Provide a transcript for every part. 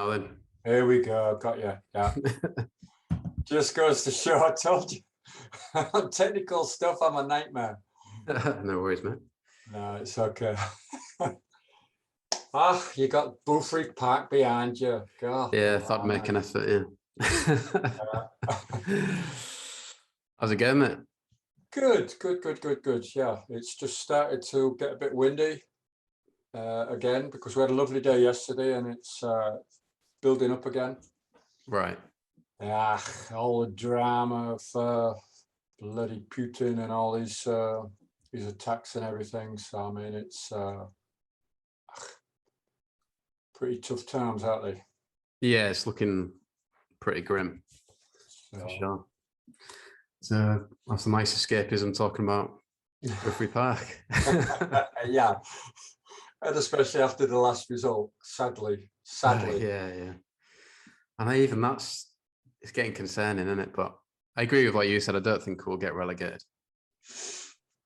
Now then. Here we go. Got you. Yeah. Just goes to show. I told you. Technical stuff. I'm a nightmare. No worries, mate. No, it's okay. You got Boothferry Park behind you. God. Yeah, I thought I'd make an effort, yeah. How's it going, mate? Good. Yeah, it's just started to get a bit windy again because we had a lovely day yesterday and it's building up again. Right. All the drama of bloody Putin and all his attacks and everything. So I mean, it's pretty tough times, aren't they? Yeah, it's looking pretty grim, for sure. So that's a nice escapism talking about Boothferry Park. Yeah, and especially after the last result, sadly. Yeah. And even it's getting concerning, isn't it? But I agree with what you said. I don't think we'll get relegated.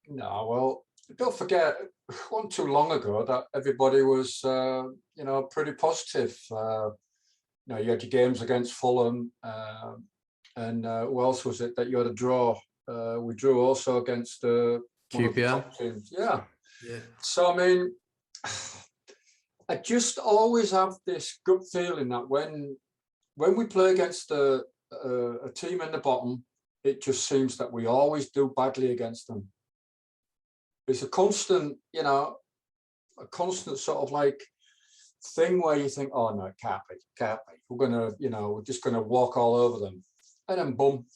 No, well, don't forget, wasn't too long ago that everybody was, pretty positive. You had your games against Fulham, and who else was it that you had a draw? We drew also against one of the top teams. Yeah. So I mean, I just always have this gut feeling that when we play against a team in the bottom, it just seems that we always do badly against them. It's a constant, sort of like thing where you think, oh no, it can't be. We're just gonna walk all over them, and then boom,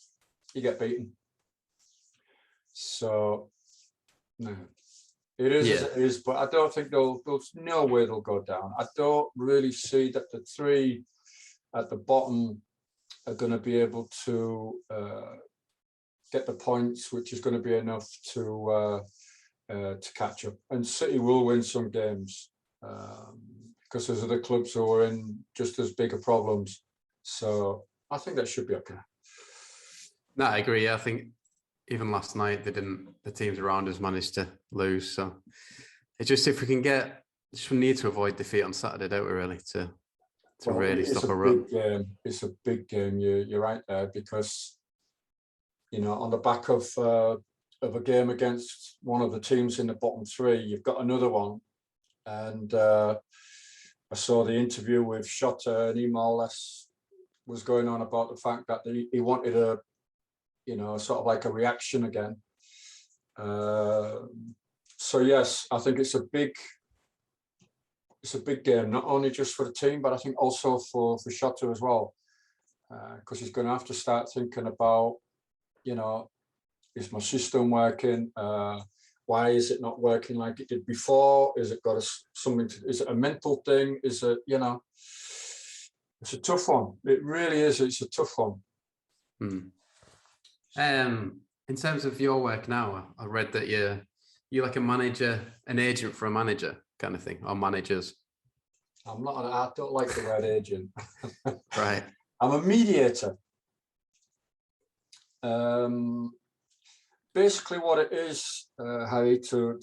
you get beaten. So no, it is as it is, but I don't think there's no way they'll go down. I don't really see that the three at the bottom are going to be able to get the points, which is going to be enough to catch up. And City will win some games because there's other clubs who are in just as big of problems. So I think that should be okay. No, I agree. I think even last night the teams around us managed to lose. So it's just if we can we need to avoid defeat on Saturday, don't we, really, to really stop a run. It's a big game. You're right there because, on the back of a game against one of the teams in the bottom three, you've got another one. And I saw the interview with Schotter, and he more or less was going on about the fact that he wanted sort of like a reaction again. So yes, I think it's a big game, not only just for the team, but I think also for Schotter as well, because he's going to have to start thinking about, is my system working? Why is it not working like it did before? Is it got is it a mental thing? Is it, it's a tough one. It really is. It's a tough one. In terms of your work now, I read that you're like a manager, an agent for a manager kind of thing, or managers. I don't like the word agent. Right. I'm a mediator. Basically what it is, Harry, to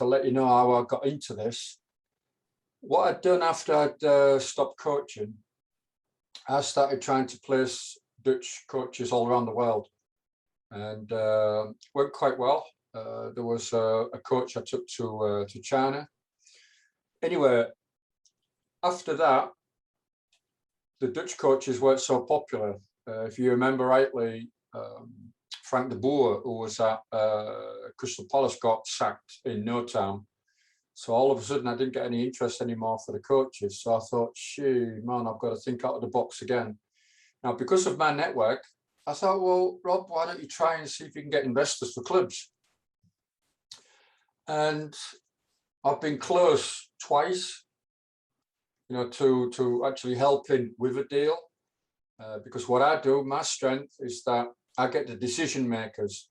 let you know how I got into this. What I'd done after I'd stopped coaching, I started trying to place Dutch coaches all around the world, and went quite well. There was a coach I took to China. Anyway, after that, the Dutch coaches weren't so popular. If you remember rightly, Frank de Boer, who was at Crystal Palace, got sacked in no time. So all of a sudden, I didn't get any interest anymore for the coaches. So I thought, man, I've got to think out of the box again. Now, because of my network, I thought, well, Rob, why don't you try and see if you can get investors for clubs? And I've been close twice, to actually helping with a deal. Because what I do, my strength is that I get the decision makers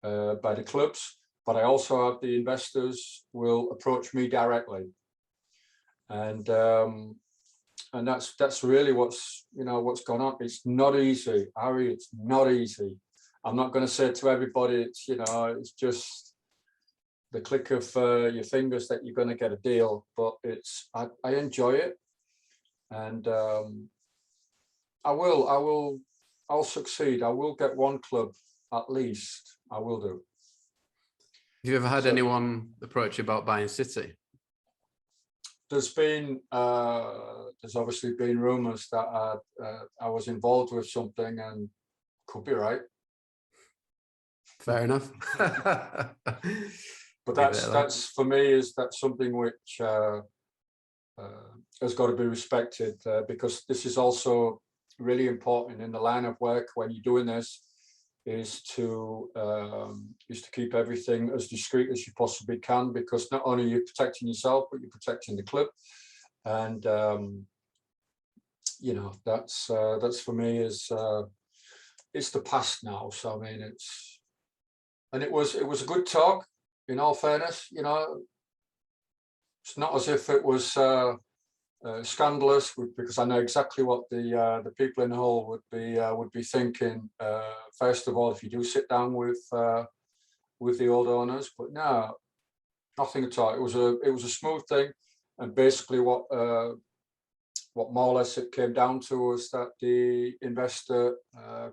by the clubs, but I also have the investors will approach me directly. And that's really what's gone on. It's not easy, Harry. It's not easy. I'm not going to say to everybody it's just the click of your fingers that you're going to get a deal, but I enjoy it. and I'll succeed. I will get one club at least. I will do. Have you ever had So- anyone approach you about buying City? There's obviously been rumours that I was involved with something, and could be right. Fair enough. But Leave it at that. that's for me, that's something which has got to be respected, because this is also really important in the line of work when you're doing this, is to keep everything as discreet as you possibly can, because not only are you protecting yourself, but you're protecting the club. And you know, that's for me is it's the past now. So I mean, it was a good talk. In all fairness, you know, it's not as if it was scandalous, because I know exactly what the people in the hall would be thinking. First of all, if you do sit down with the old owners, but no, nothing at all. It was a smooth thing, and basically what more or less it came down to was that the investor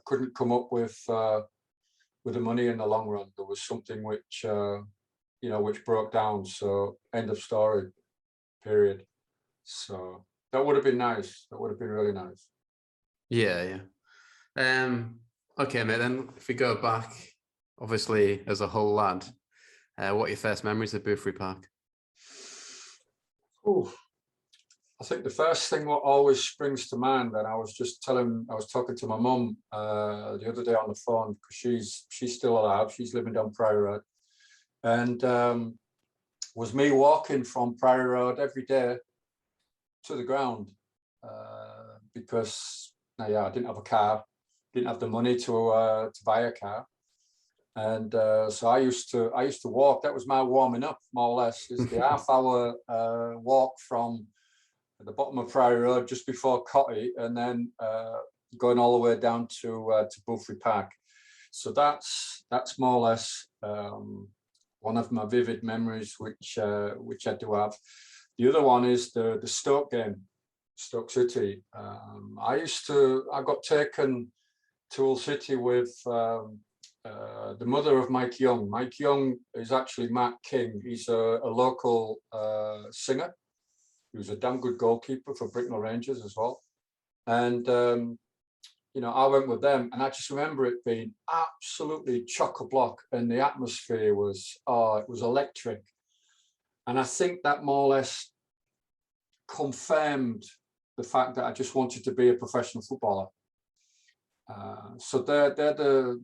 couldn't come up with the money in the long run. There was something which which broke down. So end of story. Period. So that would have been nice. That would have been really nice. Yeah. Okay, mate. Then if we go back, obviously as a whole lad, what are your first memories of Boothferry Park? Ooh. I think the first thing what always springs to mind, and I was talking to my mum the other day on the phone, because she's still alive. She's living down Priory Road, and was me walking from Priory Road every day to the ground, because I didn't have a car, didn't have the money to buy a car, and so I used to walk. That was my warming up, more or less, is the half-hour walk from the bottom of Priory Road just before Cotty, and then going all the way down to Boothferry Park. So that's more or less one of my vivid memories, which I do have. The other one is the Stoke game, Stoke City. I got taken to Hull City with the mother of Mike Young. Mike Young is actually Matt King. He's a local singer. He was a damn good goalkeeper for Bricknell Rangers as well. And I went with them, and I just remember it being absolutely chock-a-block, and the atmosphere was electric. And I think that more or less confirmed the fact that I just wanted to be a professional footballer. So they're the,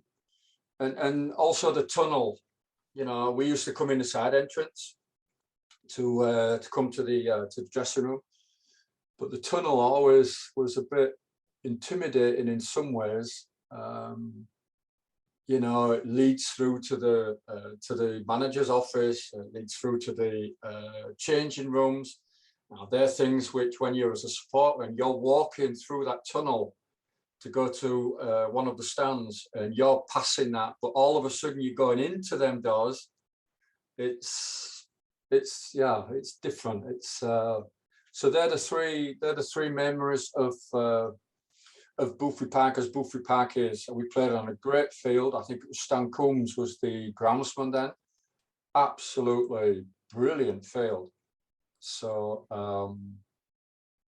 and also the tunnel. We used to come in the side entrance to come to the dressing room, but the tunnel always was a bit intimidating in some ways. It leads through to the manager's office, it leads through to the changing rooms. Now, they're things which, when you're as a supporter and you're walking through that tunnel to go to one of the stands, and you're passing that, but all of a sudden you're going into them doors. It's different. So they're the three memories of Boothferry Park, as Boothferry Park is. We played on a great field. I think it was Stan Coombs was the groundsman then. Absolutely brilliant field. So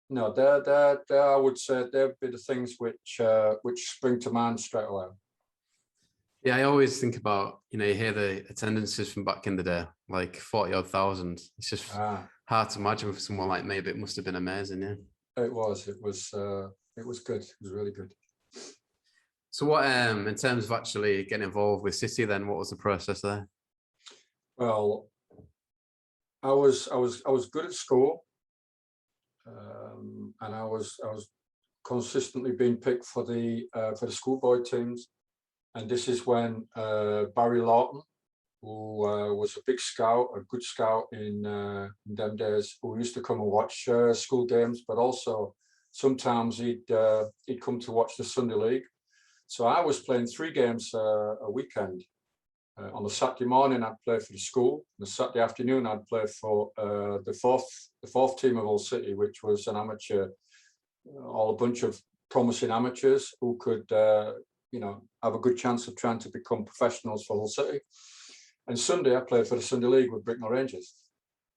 no, they're I would say they'd be the things which spring to mind straight away. Yeah, I always think about, you hear the attendances from back in the day, like 40-odd thousand. It's just hard to imagine for someone like me, but it must have been amazing, yeah. It was good. It was really good. So what, in terms of actually getting involved with City then, what was the process there? Well, I was good at school, and I was consistently being picked for the schoolboy teams. And this is when Barry Lawton, who was a big scout, a good scout in them days, who used to come and watch school games, but also sometimes he'd come to watch the Sunday League. So I was playing 3 games a weekend. On the Saturday morning, I'd play for the school. The Saturday afternoon, I'd play for the fourth team of Hull City, which was an amateur all a bunch of promising amateurs who could, you know, have a good chance of trying to become professionals for Hull City. And Sunday, I played for the Sunday League with Bricknell Rangers.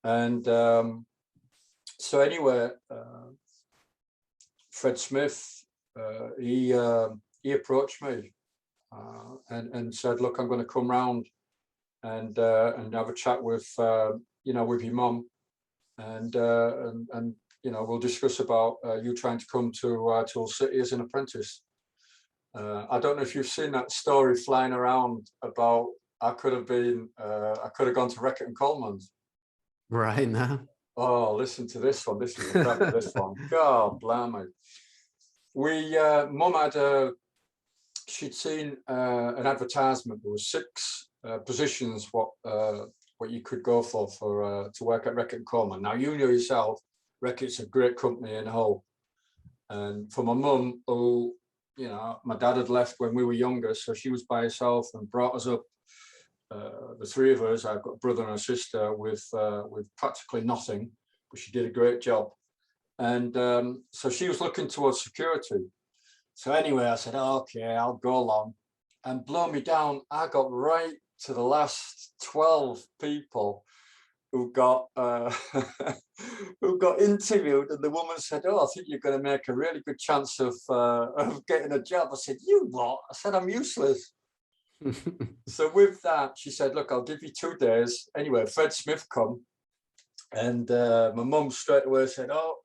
And so anyway, Fred Smith, he approached me and said, "Look, I'm going to come round and have a chat with you know, with your mum, and you know, we'll discuss about you trying to come to Hull City as an apprentice." I don't know if you've seen that story flying around about I could have gone to Reckitt and Coleman's. Right now. Oh, listen to this one. This is the crack of this one. God blimey. Mum had she'd seen an advertisement. There was 6 positions what you could go for to work at Reckitt and Coleman. Now, you know yourself, Reckitt's a great company in Hull. And for my mum, who, you know, my dad had left when we were younger, so she was by herself and brought us up. The 3 of us, I've got a brother and a sister with practically nothing, but she did a great job. And so she was looking towards security. So anyway, I said, okay, I'll go along. And blow me down, I got right to the last 12 people who got who got interviewed, and the woman said, "Oh, I think you're going to make a really good chance of getting a job." I said, "You what?" I said, "I'm useless." So with that, she said, "Look, I'll give you 2 days." Anyway, Fred Smith come, and my mum straight away said, "Oh,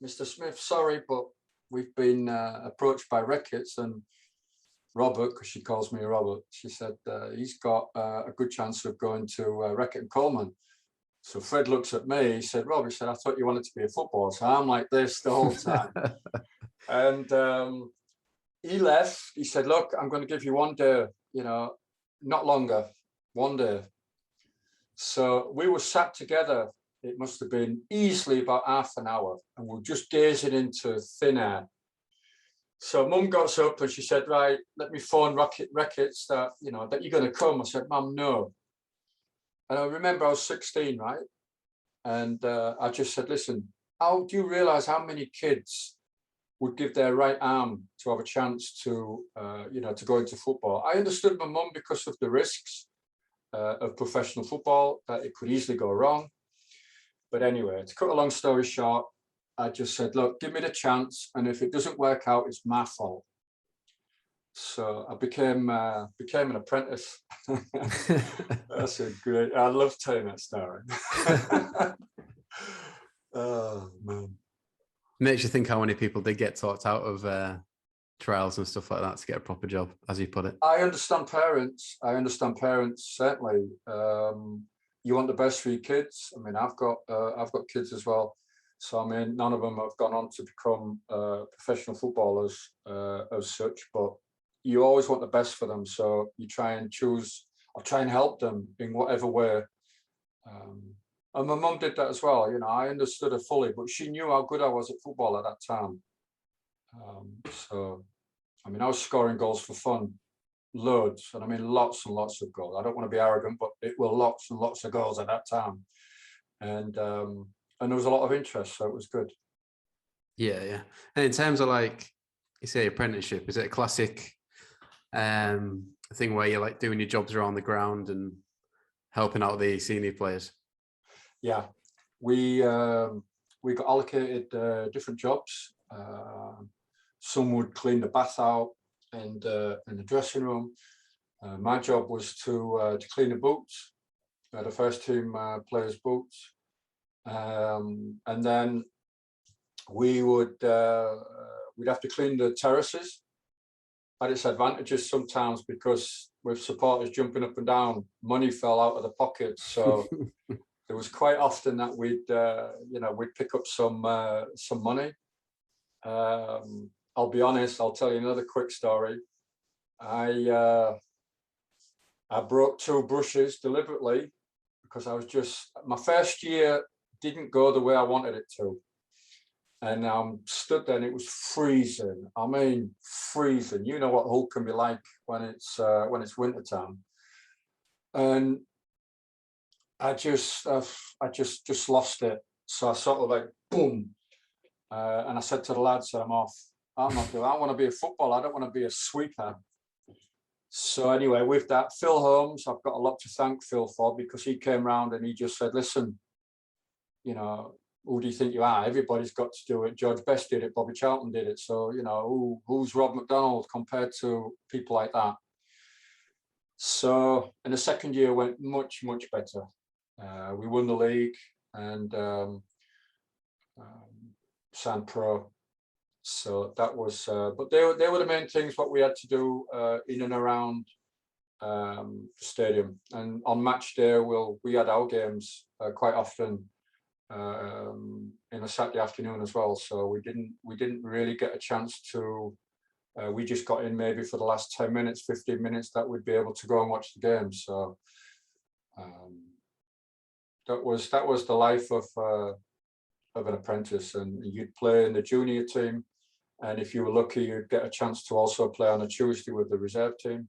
Mr. Smith, sorry, but we've been approached by Reckitt's, and Robert," because she calls me Robert, she said, "he's got a good chance of going to Reckitt and Coleman." So Fred looks at me, he said, "Rob," he said, "I thought you wanted to be a footballer." So I'm like this the whole time. And he left. He said, "Look, I'm going to give you 1 day, you know, not longer, 1 day." So we were sat together. It must have been easily about half an hour, and we were just gazing into thin air. So Mum got up and she said, "Right, let me phone Reckitt's that, you know, that you're going to come." I said, "Mum, no." And I remember I was 16, right? And I just said, "Listen, how do you realize how many kids would give their right arm to have a chance to, you know, to go into football?" I understood my mum because of the risks of professional football, that it could easily go wrong. But anyway, to cut a long story short, I just said, "Look, give me the chance, and if it doesn't work out, it's my fault." So I became an apprentice. That's a great. I love telling that story. Oh man, Makes you think how many people did get talked out of trials and stuff like that to get a proper job, as you put it. I understand parents. Certainly. You want the best for your kids. I mean, I've got kids as well. So I mean, none of them have gone on to become professional footballers as such, but you always want the best for them. So you try and choose or try and help them in whatever way. And my mum did that as well. You know, I understood her fully, but she knew how good I was at football at that time. So, I mean, I was scoring goals for fun, loads, and I mean lots and lots of goals. I don't want to be arrogant, but it were lots and lots of goals at that time. And there was a lot of interest, so it was good. Yeah, yeah. And in terms of, like you say, apprenticeship, is it a classic thing where you're like doing your jobs around the ground and helping out the senior players? Yeah, we got allocated different jobs. Some would clean the bath out and the dressing room. My job was to clean the boots, the first team players' boots, and then we'd have to clean the terraces. Had its advantages sometimes because with supporters jumping up and down, money fell out of the pockets. So it was quite often that we'd pick up some money. I'll be honest. I'll tell you another quick story. I broke 2 brushes deliberately because I was my first year didn't go the way I wanted it to. And stood there and it was freezing. I mean, freezing. You know what Hull can be like when it's winter time. And I just lost it. So I sort of like, boom, And I said to the lads, I'm off. I'm not doing. I want to be a footballer. I don't want to be a sweeper. So anyway, with that, Phil Holmes, I've got a lot to thank Phil for, because he came round and he just said, listen, you know, who do you think you are? Everybody's got to do it. George Best did it. Bobby Charlton did it. So, you know, who's Rob McDonald compared to people like that? So, and the second year went much, much better. We won the league and signed pro. So that was, but they were the main things what we had to do in and around the stadium. And on match day, we had our games quite often in a Saturday afternoon as well. So we didn't really get a chance to. We just got in maybe for the last 10 minutes, 15 minutes that we'd be able to go and watch the game. So that was the life of an apprentice, and you'd play in the junior team, and if you were lucky, you'd get a chance to also play on a Tuesday with the reserve team.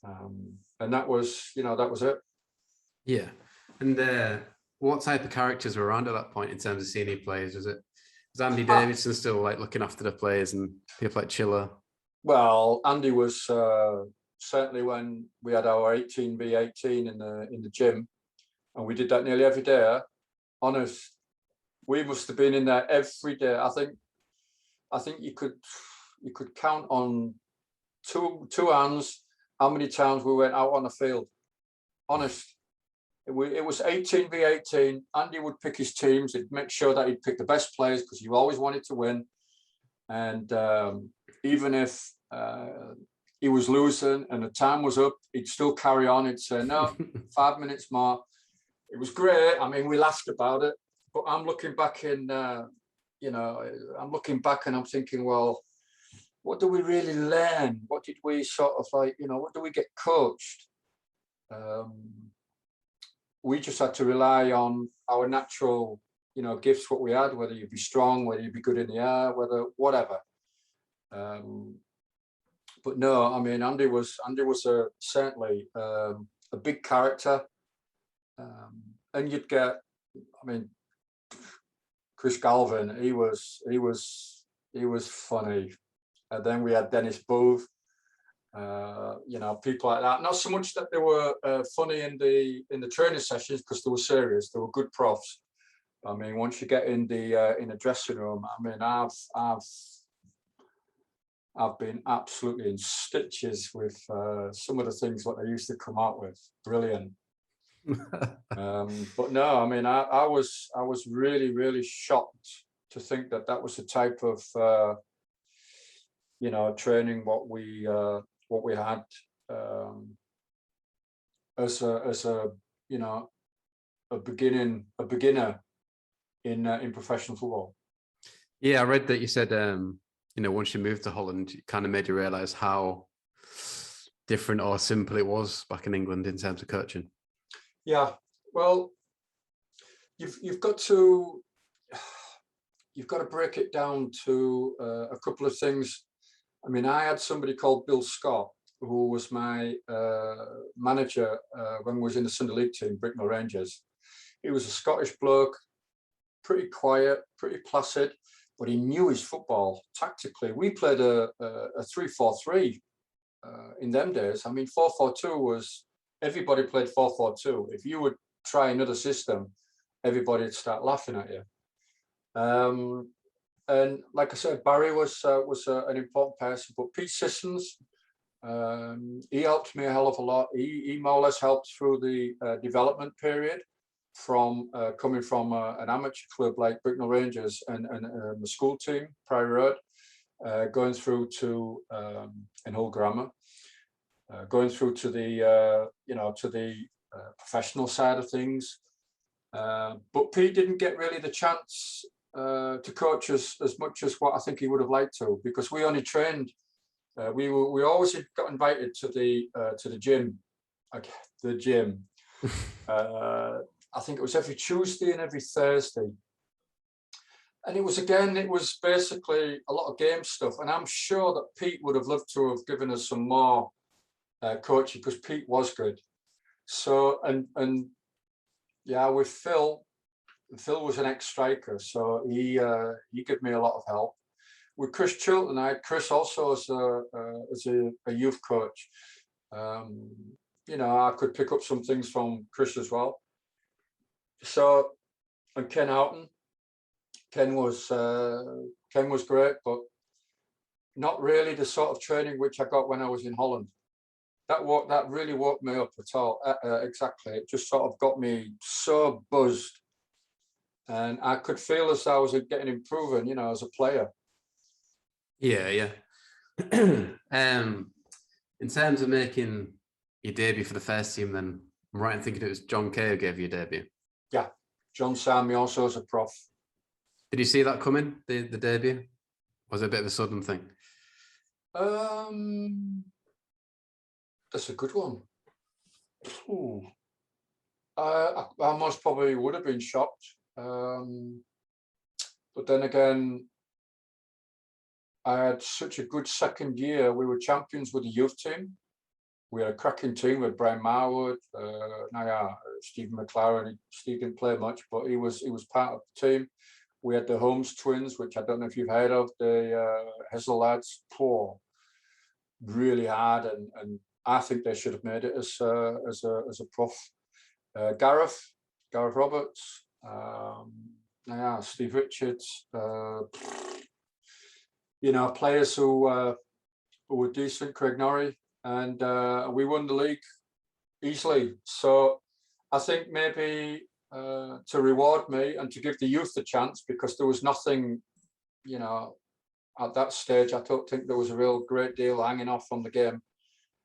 And that was, you know, that was it. Yeah. And what type of characters were around at that point in terms of senior players? Was Andy Davidson still like looking after the players and people like Chiller? Well, Andy was certainly when we had our 18v18 in the gym, and we did that nearly every day. Honest, we must have been in there every day. I think you could count on two hands how many times we went out on the field. Honest. It was 18v18. Andy would pick his teams. He'd make sure that he'd pick the best players because he always wanted to win. And even if he was losing and the time was up, he'd still carry on. He'd say, no, 5 minutes more. It was great. I mean, we laughed about it. But I'm looking back I'm looking back and I'm thinking, well, what do we really learn? What did we sort of like, what do we get coached? We just had to rely on our natural, gifts, what we had, whether you'd be strong, whether you'd be good in the air, whatever. But no, I mean, Andy was certainly a big character. And you'd get, I mean, Chris Galvin, he was funny. And then we had Dennis Booth, people like that. Not so much that they were funny in the training sessions because they were serious. They were good profs. I mean, once you get in the dressing room, I mean, I've been absolutely in stitches with some of the things that they used to come out with. Brilliant. But no, I mean, I was really, really shocked to think that was the type of training what we had as a beginner in professional football. Yeah, I read that you said once you moved to Holland, it kind of made you realise how different or simple it was back in England in terms of coaching. Yeah, well, you've got to break it down to a couple of things. I mean, I had somebody called Bill Scott, who was my manager when we was in the Sunday League team, Bricknell Rangers. He was a Scottish bloke, pretty quiet, pretty placid, but he knew his football tactically. We played a 3-4-3 in them days. I mean, 4-4-2 was, everybody played 4-4-2. If you would try another system, everybody would start laughing at you. And like I said, Barry was an important person, but Pete Sissons, he helped me a hell of a lot. He more or less helped through the development period from coming from an amateur club like Bricknell Rangers and the school team, Priory Road, going through to in Hull Grammar, going through to the professional side of things. But Pete didn't get really the chance to coach us as much as what I think he would have liked to, because we only trained. We always got invited to the gym. The gym. I think it was every Tuesday and every Thursday. And it was basically a lot of game stuff. And I'm sure that Pete would have loved to have given us some more coaching, because Pete was good. So, and yeah, with Phil, Phil was an ex-striker, so he gave me a lot of help. With Chris Chilton, I had Chris also as a youth coach. You know, I could pick up some things from Chris as well. So, and Ken Houghton. Ken was great, but not really the sort of training which I got when I was in Holland. That really woke me up at all. Exactly, it just sort of got me so buzzed, and I could feel as I was getting improving, you know, as a player. Yeah. In terms of making your debut for the first team, then I'm right in thinking it was John Kay who gave you your debut. Yeah, John signed me also as a prof. Did you see that coming, the debut? Was it a bit of a sudden thing? That's a good one. Ooh. I most probably would have been shocked. But then again, I had such a good second year. We were champions with the youth team. We had a cracking team with Brian Marwood, Stephen McLaren. Steve didn't play much, but he was part of the team. We had the Holmes twins, which I don't know if you've heard of, the Hessel lads. Poor, really hard, and I think they should have made it as a prof. Gareth Roberts, Steve Richards. You know, players who were decent. Craig Norrie, and we won the league easily. So I think maybe to reward me and to give the youth a chance, because there was nothing, you know, at that stage. I don't think there was a real great deal hanging off on the game,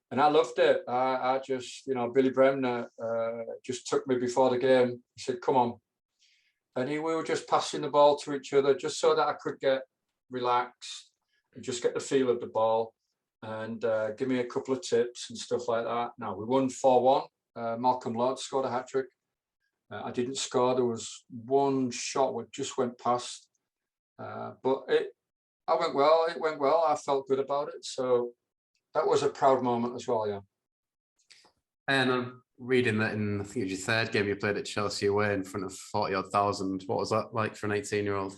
and I loved it. I just, you know, Billy Bremner just took me before the game. He said, "Come on," and we were just passing the ball to each other just so that I could get relaxed and just get the feel of the ball, and give me a couple of tips and stuff like that. Now we won 4-1. Malcolm Lord scored a hat-trick. I didn't score. There was one shot which just went past, but it went well. It went well. I felt good about it. So that was a proud moment as well. Yeah. And I'm reading that in, I think it was your third game you played at Chelsea away in front of 40-odd thousand. What was that like for an 18-year-old?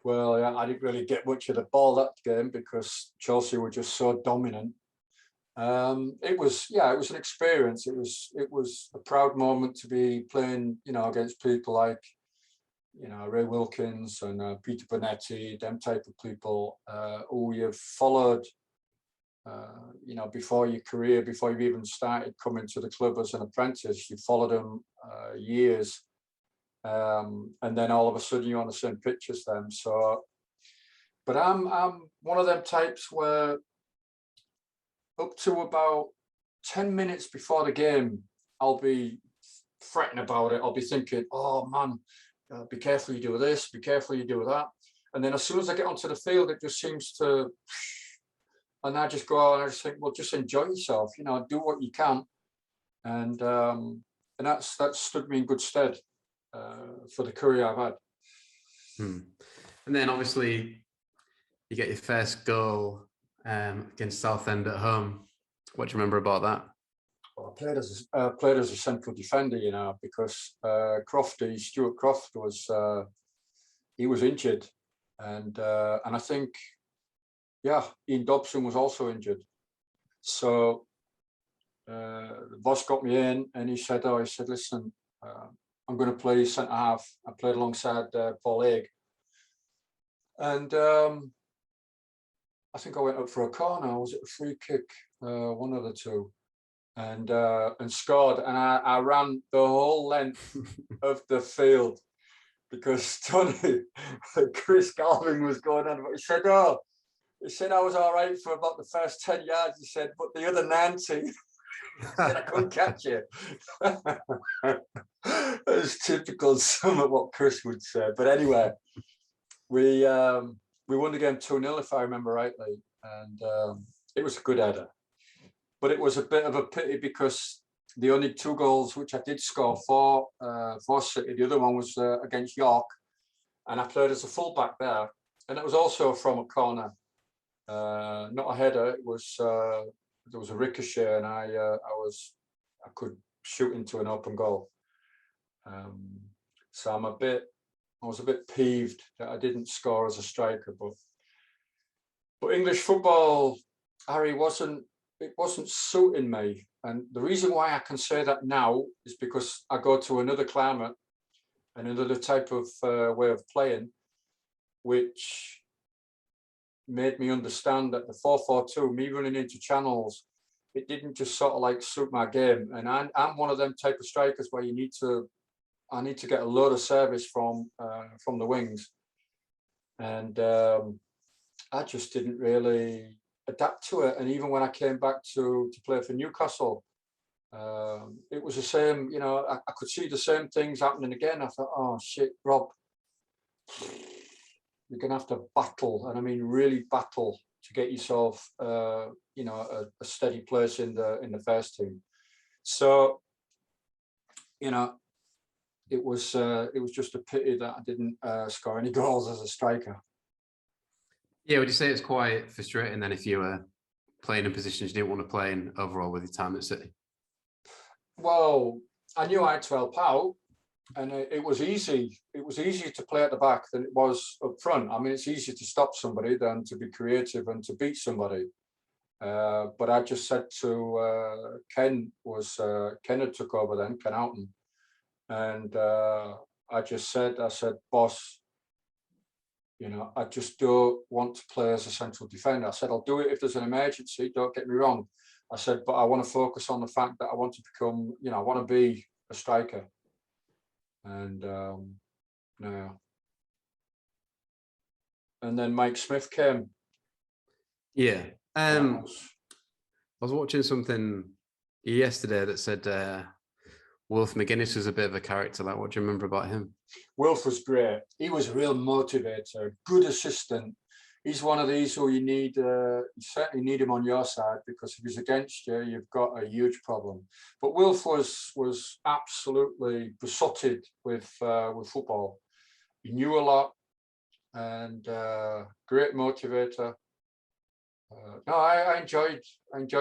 Well, yeah, I didn't really get much of the ball that game because Chelsea were just so dominant. It was an experience. It was a proud moment to be playing, you know, against people like, you know, Ray Wilkins and Peter Bonetti, them type of people who you've followed, you know, before your career, before you've even started coming to the club as an apprentice. You followed them years. And then all of a sudden you're on the same pitch as them. So, but I'm one of them types where up to about 10 minutes before the game, I'll be fretting about it. I'll be thinking, oh man, be careful you do this, be careful you do that. And then as soon as I get onto the field, it just seems to, and I just go out and I just think, well, just enjoy yourself, you know, do what you can. And that's stood me in good stead for the career I've had. And then obviously you get your first goal against Southend at home. What do you remember about that? Well, I played as a central defender, you know, because Stuart Croft was he was injured, and I think, yeah, Ian Dobson was also injured. So the boss got me in, and he said, listen, I'm going to play centre half. I played alongside Paul Haig, and I think I went up for a corner. Was it a free kick? One of the two, and scored. And I ran the whole length of the field because Chris Galvin was going on. But he said, I was all right for about the first 10 yards. He said, but the other 90. I couldn't catch it. It's typical some of what Chris would say. But anyway, we won the game 2-0, if I remember rightly, and it was a good header. But it was a bit of a pity because the only 2 goals which I did score for City, the other one was against York, and I played as a fullback there, and it was also from a corner, not a header. It was there was a ricochet, and I could shoot into an open goal. So I was a bit peeved that I didn't score as a striker, but English football, Harry, it wasn't suiting me. And the reason why I can say that now is because I go to another climate and another type of way of playing, which made me understand that the 4-4-2, me running into channels, it didn't just sort of like suit my game. And I'm one of them type of strikers where I need to get a load of service from the wings. And I just didn't really adapt to it. And even when I came back to play for Newcastle, it was the same, you know, I could see the same things happening again. I thought, oh shit, Rob, you're gonna have to battle, and I mean really battle, to get yourself you know, a steady place in the first team. So, you know, it was just a pity that I didn't score any goals as a striker. Yeah, would you say it's quite frustrating then if you were playing in positions you didn't want to play in overall with your time at City? Well, I knew I had to help out, and it was easy. It was easier to play at the back than it was up front. I mean, it's easier to stop somebody than to be creative and to beat somebody. But I just said to Ken had took over then, Ken Houghton, and I said, boss, you know, I just don't want to play as a central defender. I said, I'll do it if there's an emergency, don't get me wrong. I said, but I want to focus on the fact that I want to become, you know, I want to be a striker. And no. And then Mike Smith came. Yeah. I was watching something yesterday that said Wolf McGuinness was a bit of a character. Like, what do you remember about him? Wolf was great. He was a real motivator, good assistant. He's one of these who you certainly need him on your side, because if he's against you, you've got a huge problem. But Wolf was absolutely besotted with football. He knew a lot, and great motivator. No, I enjoyed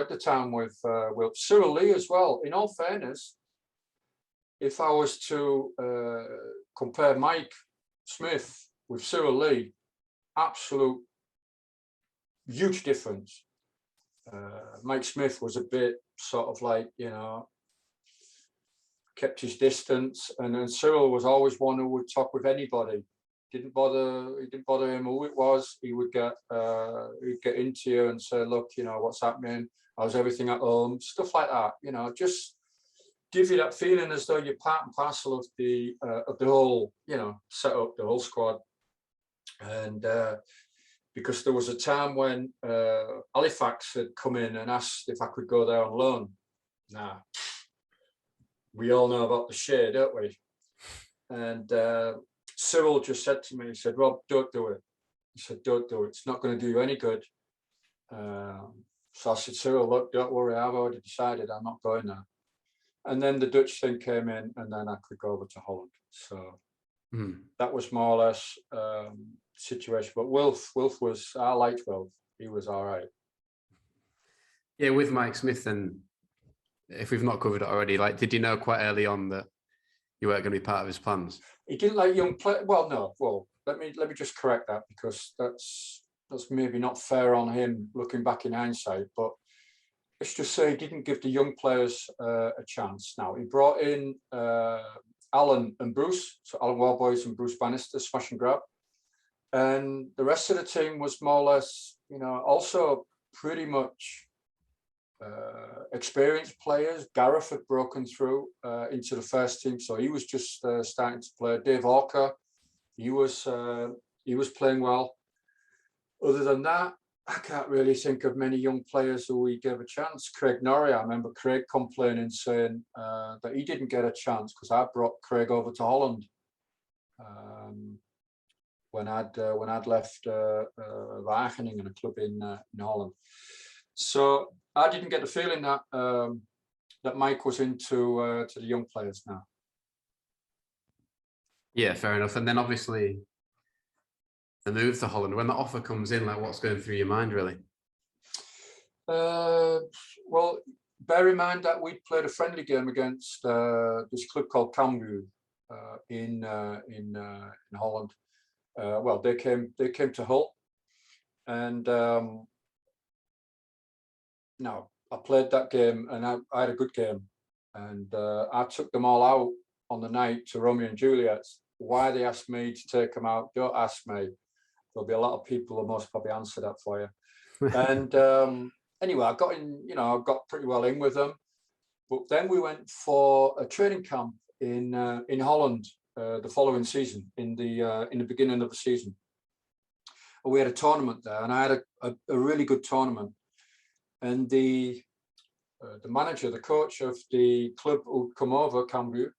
the time with Wolf. Cyril Lee as well. In all fairness, if I was to compare Mike Smith with Cyril Lee, absolute huge difference. Mike Smith was a bit sort of like, you know, kept his distance, and then Cyril was always one who would talk with anybody. It didn't bother him who it was. He would get into you and say, look, you know, what's happening? How's everything at home? Stuff like that, you know, just give you that feeling as though you're part and parcel of the whole, you know, set up, the whole squad. And because there was a time when Halifax had come in and asked if I could go there on loan. Nah, we all know about the share, don't we? And Cyril just said to me, he said, Rob, don't do it. He said, don't do it. It's not going to do you any good. So I said, Cyril, look, don't worry. I've already decided I'm not going there. And then the Dutch thing came in, and then I could go over to Holland. So that was more or less situation. But Wilf was, I liked Wilf. He was all right. Yeah, with Mike Smith, and if we've not covered it already, like, did you know quite early on that you weren't going to be part of his plans? He didn't like young players. Well, no. Well, let me just correct that, because that's maybe not fair on him looking back in hindsight. But let's just say he didn't give the young players a chance. Now, he brought in Alan and Bruce, so Alan Warboys and Bruce Bannister, smash and grab. And the rest of the team was more or less, you know, also pretty much experienced players. Gareth had broken through into the first team, so he was just starting to play. Dave Hawker, he was playing well. Other than that, I can't really think of many young players who we gave a chance. Craig Norrie, I remember Craig complaining, saying that he didn't get a chance because I brought Craig over to Holland when I'd left Wageningen, a club in Holland. So I didn't get the feeling that that Mike was into to the young players now. Yeah, fair enough. And then obviously the move to Holland, when the offer comes in, like, what's going through your mind, really? Well, bear in mind that we played a friendly game against this club called Cambuur, in Holland. Well, they came to Hull, and no, I played that game, and I had a good game, and I took them all out on the night to Romeo and Juliet. Why they asked me to take them out, don't ask me. There'll be a lot of people who most probably answer that for you. And anyway, I got in, I got pretty well in with them. But then we went for a training camp in Holland the following season, in the beginning of the season. And we had a tournament there, and I had a really good tournament. And the manager, the coach of the club who'd come over, Cambridge,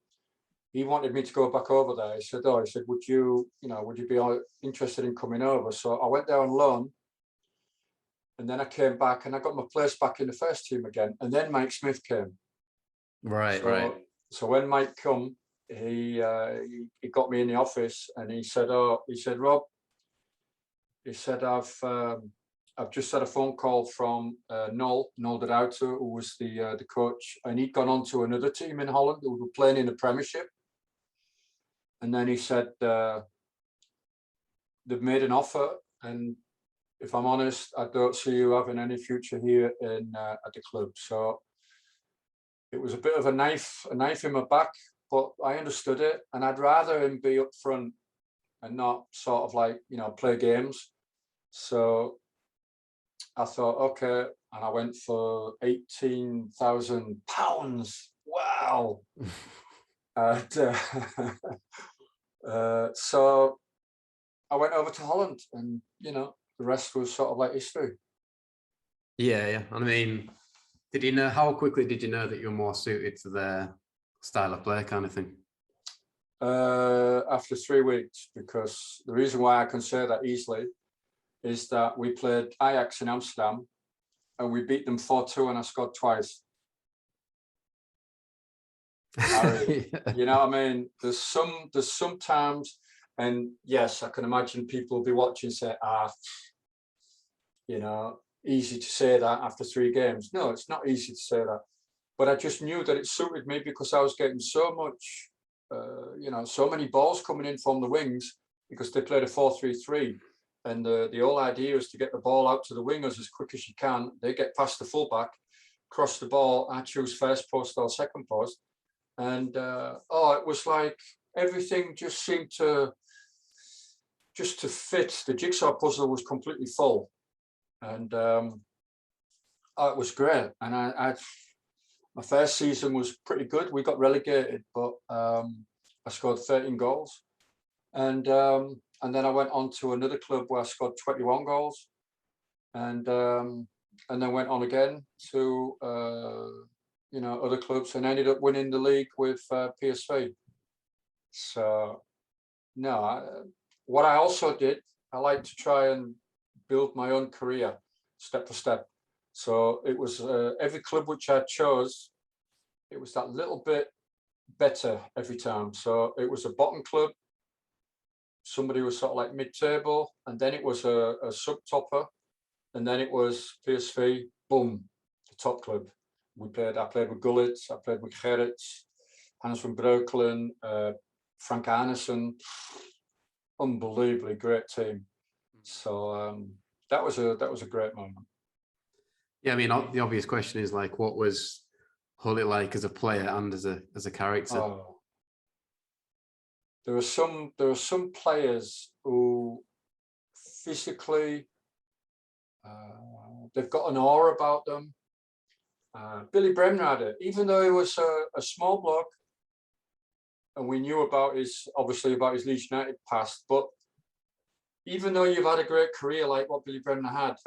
he wanted me to go back over there. He said, would you be interested in coming over? So I went there on loan, and then I came back, and I got my place back in the first team again. And then Mike Smith came. Right. So when Mike come, he got me in the office, and he said, Rob, he said, I've just had a phone call from Noel de Ruyter, who was the coach, and he'd gone on to another team in Holland who were playing in the Premiership. And then he said, they've made an offer, and if I'm honest, I don't see you having any future here at the club. So it was a bit of a knife in my back, but I understood it, and I'd rather him be up front and not sort of like, play games. So I thought, okay, and I went for £18,000. Wow. And so I went over to Holland, and the rest was sort of like history. Yeah. I mean, how quickly did you know that you're more suited to their style of play, kind of thing? After 3 weeks, because the reason why I can say that easily is that we played Ajax in Amsterdam, and we beat them 4-2, and I scored twice. You know what I mean? There's sometimes, and yes, I can imagine people will be watching and say, easy to say that after 3 games. No, it's not easy to say that. But I just knew that it suited me because I was getting so much, so many balls coming in from the wings, because they played a 4-3-3. And the whole idea is to get the ball out to the wingers as quick as you can. They get past the fullback, cross the ball. I choose first post or second post. And it was like everything just seemed to fit. The jigsaw puzzle was completely full. And it was great. And my first season was pretty good. We got relegated, but I scored 13 goals. And then I went on to another club where I scored 21 goals, and then went on again to other clubs, and ended up winning the league with PSV. So what I also did, I like to try and build my own career step for step. So it was every club which I chose, it was that little bit better every time. So it was a bottom club, somebody was sort of like mid-table, and then it was a sub-topper, and then it was PSV, boom, the top club. I played with Gullit, I played with Reckitt, Hans van Breukelen, Frank Arneson, unbelievably great team. So that was a great moment. Yeah, I mean, the obvious question is like, what was Hullet like as a player and as a character? There are some players who physically they've got an aura about them. Billy Bremner had it, even though he was a small bloke, and we knew about his Leeds United past. But even though you've had a great career like what Billy Bremner had,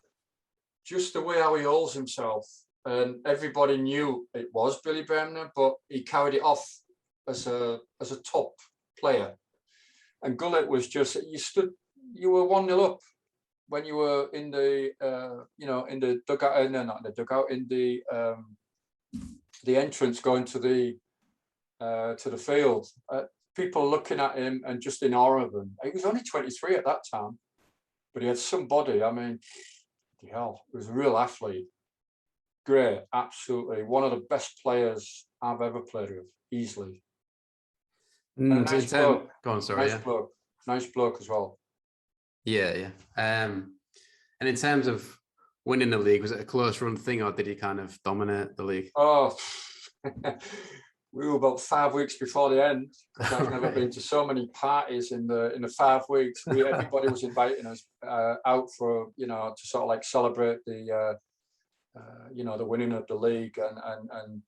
just the way how he holds himself, and everybody knew it was Billy Bremner, but he carried it off as a top player. And Gullit was just, you were 1-0 up when you were in the in the dugout, no, not in the dugout, in the entrance going to the field. People looking at him and just in awe of him. He was only 23 at that time, but he had some body. I mean, hell, he was a real athlete. Great, absolutely. One of the best players I've ever played with, easily. And a In nice term, bloke, go on, sorry, nice bloke as well. yeah. And in terms of winning the league, was it a close run thing, or did he kind of dominate the league? Oh, we were about 5 weeks before the end, because I've never Right. been to so many parties in the 5 weeks. Everybody was inviting us out for, to sort of like celebrate the the winning of the league, and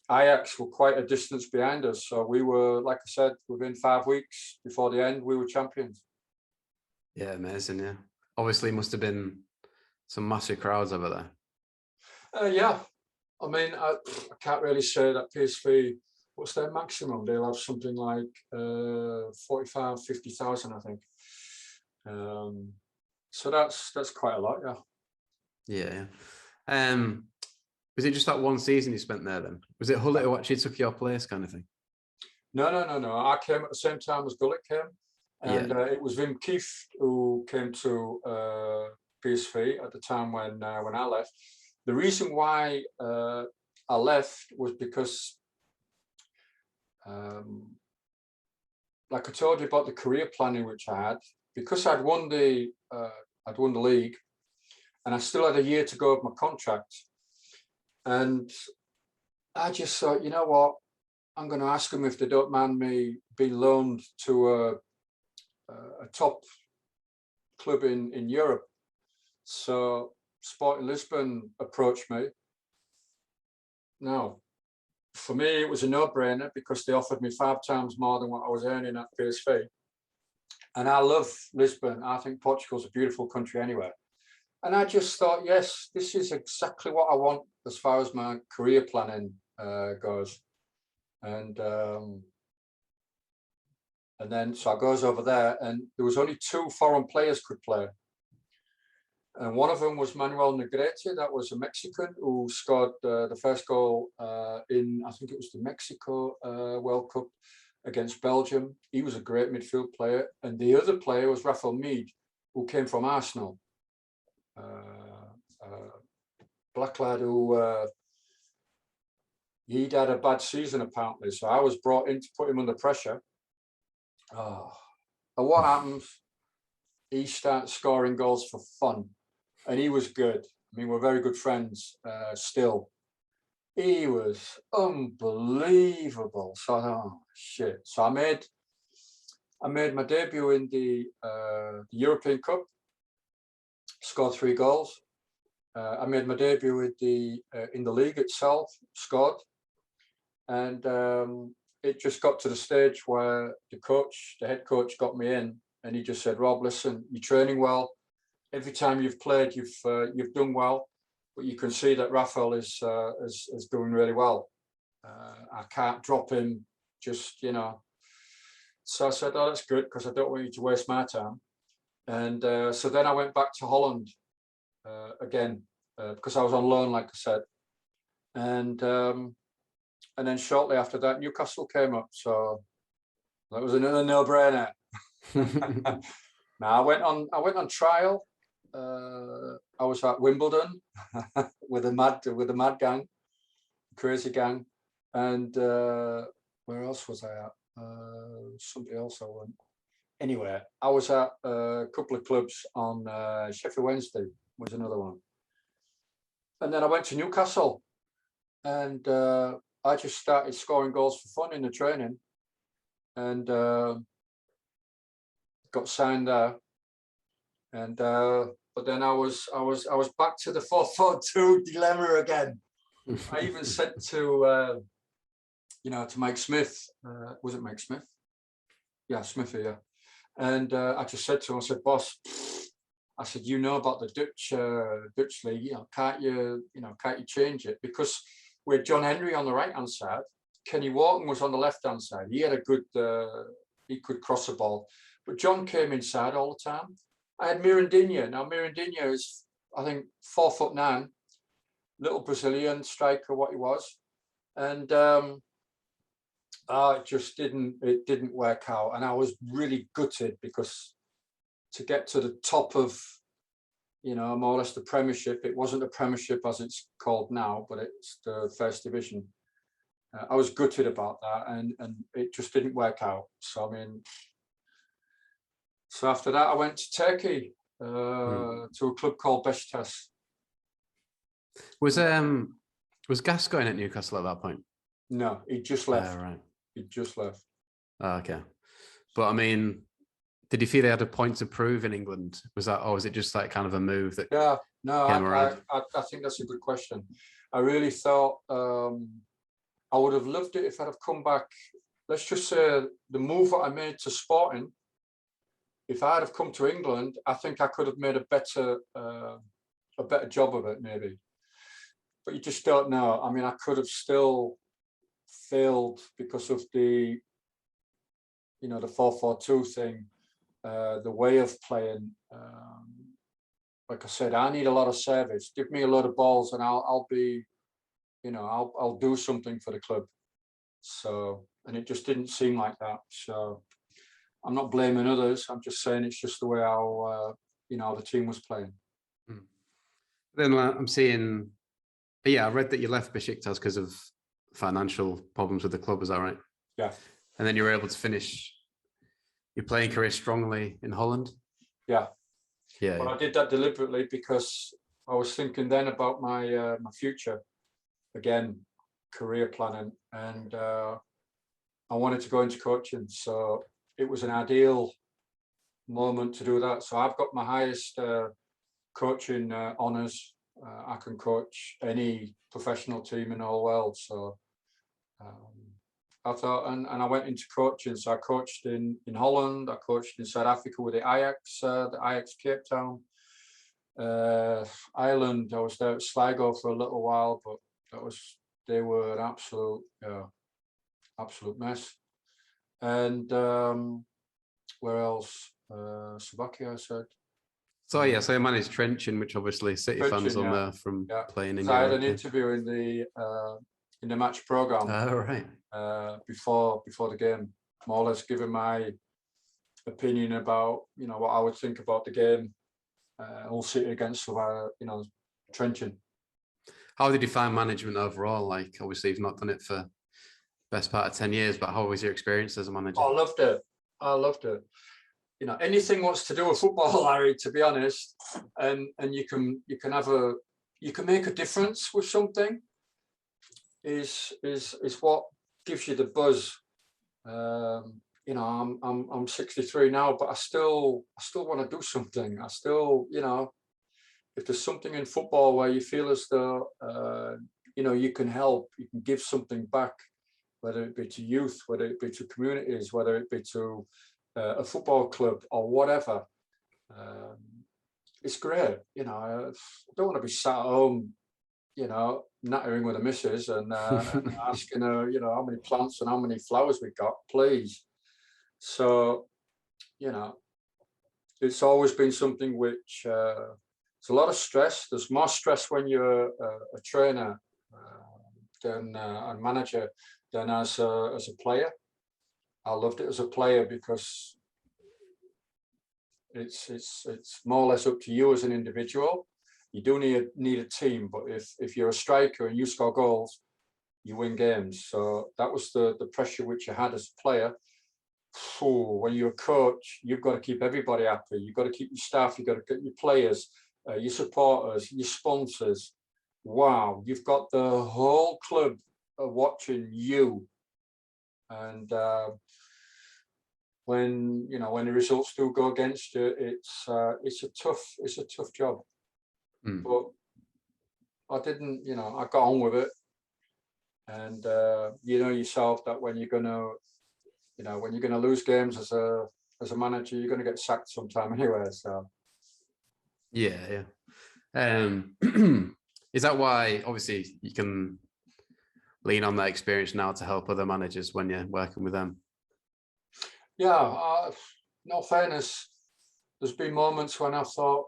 Ajax were quite a distance behind us. So we were, like I said, within 5 weeks before the end, we were champions. Yeah, amazing. Yeah, obviously, must have been some massive crowds over there. Yeah, I mean, I can't really say that PSV, what's their maximum? They'll have something like 45, 50,000, I think. So that's quite a lot, yeah. Yeah. Was it just that one season you spent there then? Was it Hullet who actually took your place, kind of thing? No. I came at the same time as Gullit came, and it was Wim Kief who came to PSV at the time when I left. The reason why I left was because, like I told you about the career planning which I had, because I'd won the league, and I still had a year to go of my contract, and I just thought, you know what, I'm going to ask them if they don't mind me being loaned to a top club in Europe. So Sporting Lisbon approached me. Now, for me, it was a no-brainer because they offered me 5 times more than what I was earning at PSV. And I love Lisbon. I think Portugal's a beautiful country anyway. And I just thought, yes, this is exactly what I want as far as my career planning goes. And then so I goes over there, and there was only 2 foreign players could play. And one of them was Manuel Negrete, that was a Mexican who scored the first goal in, I think it was the Mexico World Cup against Belgium. He was a great midfield player. And the other player was Rafael Mead, who came from Arsenal. Black lad who he'd had a bad season apparently. So I was brought in to put him under pressure. Oh, and what happens? He starts scoring goals for fun. And he was good. I mean, we're very good friends still. He was unbelievable. So I thought, oh, shit. So I made my debut in the European Cup, scored 3 goals. I made my debut in the league itself, scored. And it just got to the stage where the head coach got me in, and he just said, Rob, listen, you're training well. Every time you've played, you've done well, but you can see that Rafael is doing really well. I can't drop him, just. So I said, oh, that's good, because I don't want you to waste my time. And so then I went back to Holland again, because I was on loan, like I said. And then shortly after that, Newcastle came up. So that was another no-brainer. Now I went on trial. I was at Wimbledon with a mad gang, crazy gang, and where else was I at? Somebody else I went. Anyway, I was at a couple of clubs on Sheffield Wednesday was another one, and then I went to Newcastle, and I just started scoring goals for fun in the training, and got signed there, and but then I was back to the 4-4-2 dilemma again. I even said to to Mike Smith, was it Mike Smith? Yeah, Smithy, yeah. And I just said to him, I said, boss, I said, you know about the Dutch league, can't you change it? Because with John Henry on the right hand side, Kenny Wharton was on the left hand side. He had a good, he could cross the ball, but John came inside all the time. I had Mirandinha. Now Mirandinha is, I think, 4'9", little Brazilian striker, what he was, and it just didn't work out, and I was really gutted, because to get to the top of, more or less the Premiership, it wasn't a Premiership as it's called now, but it's the First Division. I was gutted about that, and it just didn't work out. So I mean, so after that, I went to Turkey to a club called Beşiktaş. Was Gascoigne at Newcastle at that point? No, he just left. Right. He just left. Okay. But I mean, did you feel they had a point to prove in England? Was that, or was it just like kind of a move that? Yeah, no, came around? I think that's a good question. I really thought I would have loved it if I'd have come back. Let's just say the move that I made to Sporting, if I'd have come to England, I think I could have made a better job of it, maybe. But you just don't know. I mean, I could have still failed because of the, you know, the 4-4-2 thing, the way of playing. Like I said, I need a lot of service. Give me a lot of balls, and I'll be, you know, I'll do something for the club. So, and it just didn't seem like that. So, I'm not blaming others. I'm just saying it's just the way how you know, the team was playing. Then I'm seeing, yeah, I read that you left Beşiktaş because of financial problems with the club. Is that right? Yeah. And then you were able to finish your playing career strongly in Holland. Yeah. Yeah. But I did that deliberately because I was thinking then about my my future, again, career planning, and I wanted to go into coaching. So it was an ideal moment to do that. So I've got my highest coaching honours. I can coach any professional team in the whole world. So I thought, and I went into coaching. So I coached in Holland. I coached in South Africa with the Ajax Cape Town. Ireland, I was there at Sligo for a little while, but they were an absolute mess. And where else? Slovakia, I said. So yeah, so I managed Trenching, which obviously City fans will know from playing in I had Europe. an interview in the match program. Right. Before the game, more or less giving my opinion about, you know, what I would think about the game. All City against, you know, Trenching. How did you find management overall? Like, obviously, you've not done it for best part of 10 years, but how was your experience as a manager? I loved it. I loved it. You know, anything what's to do with football, Larry, to be honest, and you can make a difference with something is what gives you the buzz. You know, I'm 63 now, but I still want to do something. I still, you know, if there's something in football where you feel as though you know, you can help, you can give something back, whether it be to youth, whether it be to communities, whether it be to a football club or whatever. It's great. You know, I don't want to be sat at home, you know, nattering with the missus and asking her, you know, how many plants and how many flowers we got, please. So, you know, it's always been something which it's a lot of stress. There's more stress when you're a trainer than a manager than as a player. I loved it as a player because it's more or less up to you as an individual. You do need a team, but if you're a striker and you score goals, you win games. So that was the pressure which you had as a player. When you're a coach, you've got to keep everybody happy. You've got to keep your staff. You've got to get your players, your supporters, your sponsors. Wow, you've got the whole club watching you. And when the results do go against you, it's a tough job. But I didn't, you know, I got on with it. And you know yourself that when you're gonna lose games as a manager, you're gonna get sacked sometime anyway. So yeah. Is that why obviously you can lean on that experience now to help other managers when you're working with them? Yeah, in all fairness, there's been moments when I thought,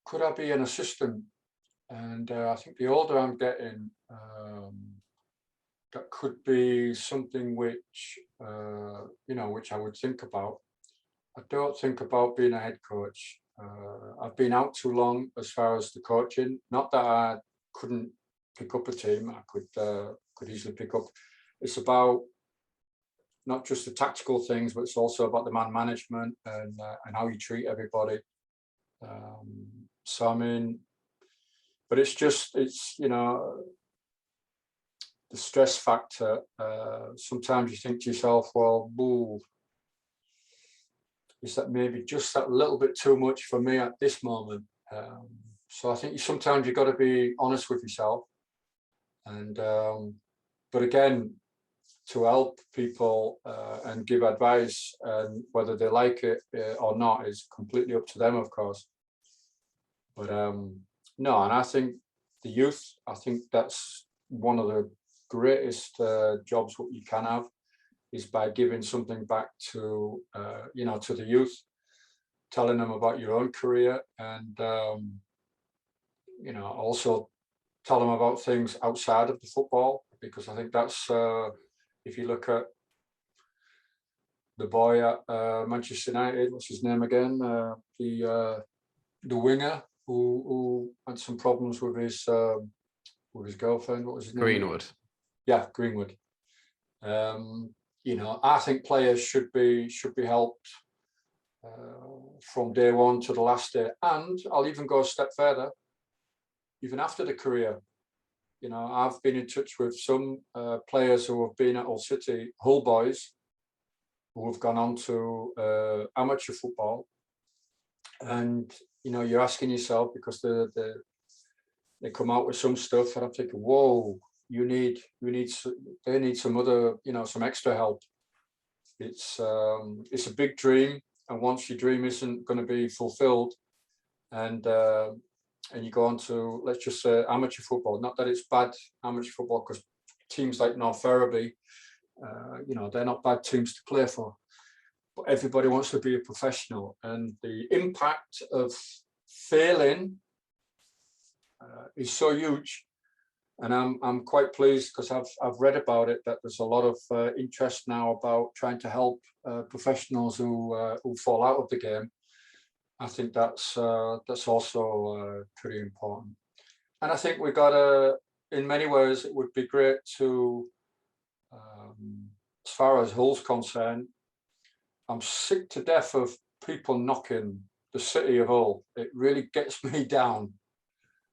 could I be an assistant? And I think the older I'm getting, that could be something which you know, which I would think about. I don't think about being a head coach. I've been out too long as far as the coaching. Not that I couldn't pick up a team. I could easily pick up. It's about not just the tactical things, but it's also about the man management and how you treat everybody. So I mean, but it's you know, the stress factor. Sometimes you think to yourself, well, boo, is that maybe just that little bit too much for me at this moment? So I think sometimes you've got to be honest with yourself, and but again, to help people and give advice, and whether they like it or not is completely up to them, of course. But no, and I think the youth, I think that's one of the greatest jobs what you can have, is by giving something back to you know, to the youth, telling them about your own career, and you know, also tell them about things outside of the football, because I think that's if you look at the boy at Manchester United, what's his name again, the winger who had some problems with his girlfriend, what was his name? Greenwood. Yeah, Greenwood. You know, I think players should be helped from day one to the last day, and I'll even go a step further, even after the career. You know, I've been in touch with some players who have been at Hull City, Hull boys, who have gone on to amateur football, and you know, you're asking yourself, because they come out with some stuff, and I'm thinking, whoa, they need some other, you know, some extra help. It's a big dream, and once your dream isn't going to be fulfilled, and you go on to, let's just say, amateur football. Not that it's bad amateur football, because teams like North Ferriby, you know, they're not bad teams to play for. But everybody wants to be a professional, and the impact of failing is so huge. And I'm quite pleased, because I've read about it, that there's a lot of interest now about trying to help professionals who fall out of the game. I think that's also pretty important. And I think we got to, in many ways, it would be great to, as far as Hull's concerned, I'm sick to death of people knocking the city of Hull. It really gets me down.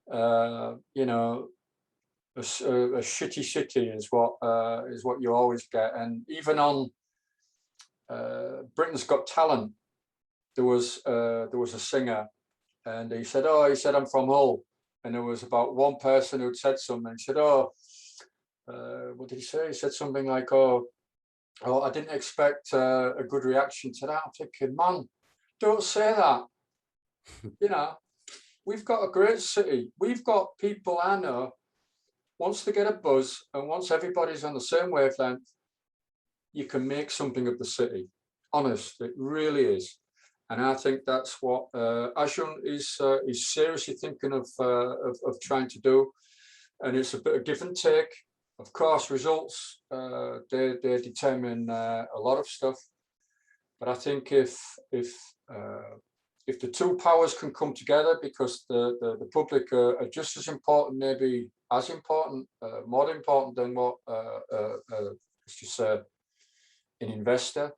You know, a shitty city is what you always get. And even on Britain's Got Talent, there was a singer, and he said, I'm from Hull, and there was about one person who'd said something. He said, what did he say? He said something like, oh, I didn't expect a good reaction to that. I'm thinking, man, don't say that. You know, we've got a great city. We've got people I know, once they get a buzz, and once everybody's on the same wavelength, you can make something of the city. Honest, it really is. And I think that's what Ashun is seriously thinking of trying to do. And it's a bit of give and take. Of course, results, they determine a lot of stuff. But I think if the two powers can come together, because the public are just as important, maybe as important, more important than what, let's just say, an investor.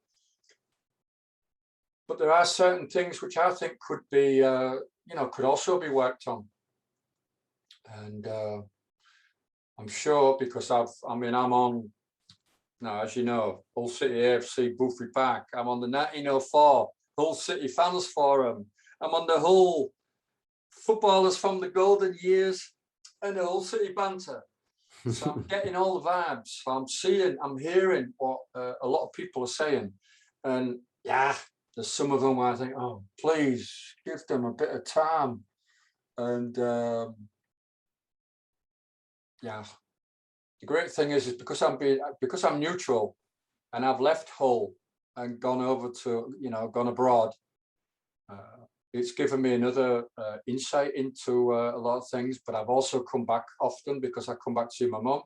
But there are certain things which I think could be, you know, could also be worked on. And I'm sure, because I'm on, now, as you know, Hull City AFC Boothferry Park. I'm on the 1904 Hull City Fans Forum. I'm on the Hull Footballers from the Golden Years and the Hull City Banter. So I'm getting all the vibes. I'm hearing what a lot of people are saying. And yeah, there's some of them where I think, oh, please give them a bit of time. And yeah, the great thing is because I'm neutral, and I've left Hull and gone over to, you know, gone abroad. It's given me another insight into a lot of things. But I've also come back often, because I come back to see my mum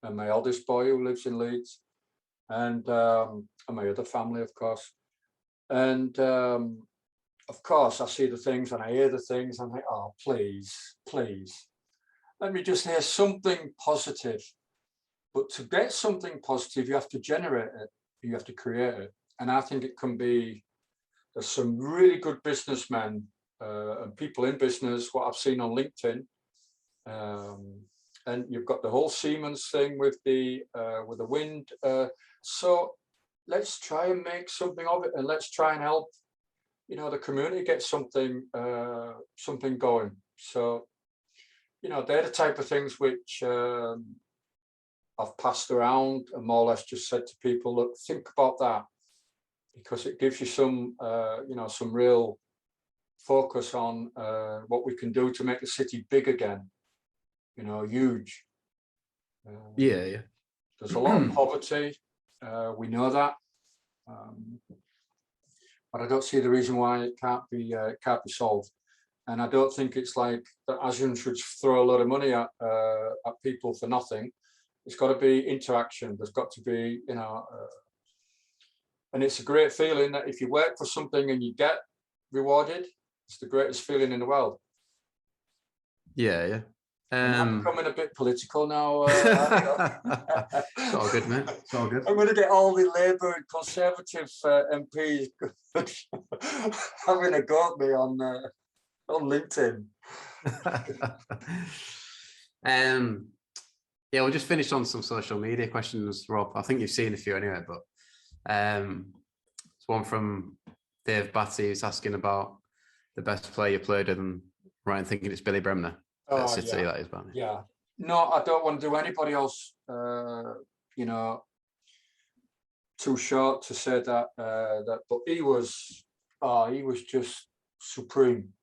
and my eldest boy who lives in Leeds, and my other family, of course. And of course, I see the things and I hear the things. I'm like, oh, please, let me just hear something positive. But to get something positive, you have to generate it, you have to create it. And I think it can be, there's some really good businessmen and people in business, what I've seen on LinkedIn. And you've got the whole Siemens thing with the wind. So let's try and make something of it, and let's try and help, the community get something going. So, they're the type of things which I've passed around and more or less just said to people, look, think about that, because it gives you some, some real focus on what we can do to make the city big again, huge. Yeah. There's a lot of poverty. We know that. But I don't see the reason why it can't be solved. And I don't think it's like that ASEAN should throw a lot of money at people for nothing. It's got to be interaction. There's got to be, and it's a great feeling that if you work for something and you get rewarded, it's the greatest feeling in the world. Yeah. I'm becoming a bit political now. It's all good, mate. It's all good. I'm going to get all the Labour and Conservative MPs having a go at me on LinkedIn. Yeah, we'll just finish on some social media questions, Rob. I think you've seen a few anyway, but it's one from Dave Batty who's asking about the best player you played with, and Ryan thinking it's Billy Bremner. Oh, City, yeah. that is, Batty. Yeah. No, I don't want to do anybody else, too short to say that, but he was just supreme.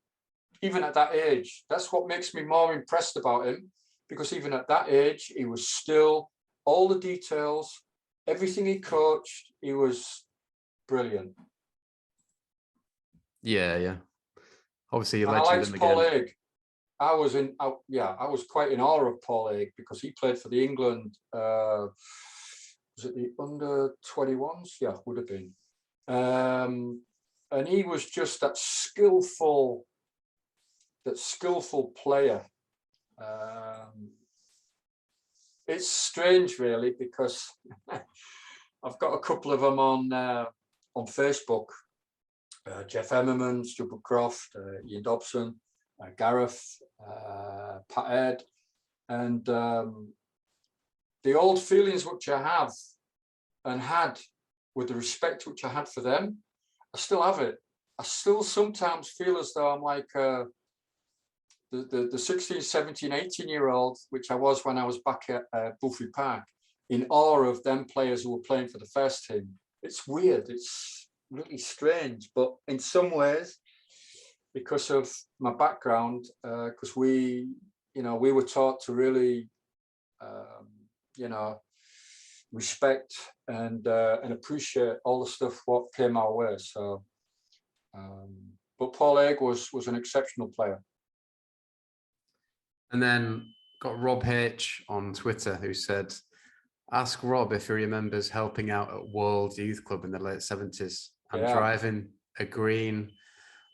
Even at that age, that's what makes me more impressed about him, because even at that age, he was still, all the details, everything he coached, he was brilliant. Yeah. Obviously, a And I legend liked in the Paul game. Haig. I was quite in awe of Paul Haig, because he played for the England, was it the under 21s? Yeah, would have been. And he was just that skillful player. It's strange, really, because I've got a couple of them on Facebook. Jeff Emmerman, Stuart Croft, Ian Dobson, Gareth, Pat Ed, and the old feelings which I have and had with the respect which I had for them, I still have it. I still sometimes feel as though I'm like the 16, 17, 18-year-old, which I was when I was back at Boothferry Park, in awe of them players who were playing for the first team. It's weird. It's really strange, but in some ways, because of my background, because we were taught to really, respect and appreciate all the stuff what came our way. So, but Paul Haig was an exceptional player. And then got Rob H on Twitter who said, ask Rob if he remembers helping out at World Youth Club in the late 70s and driving a green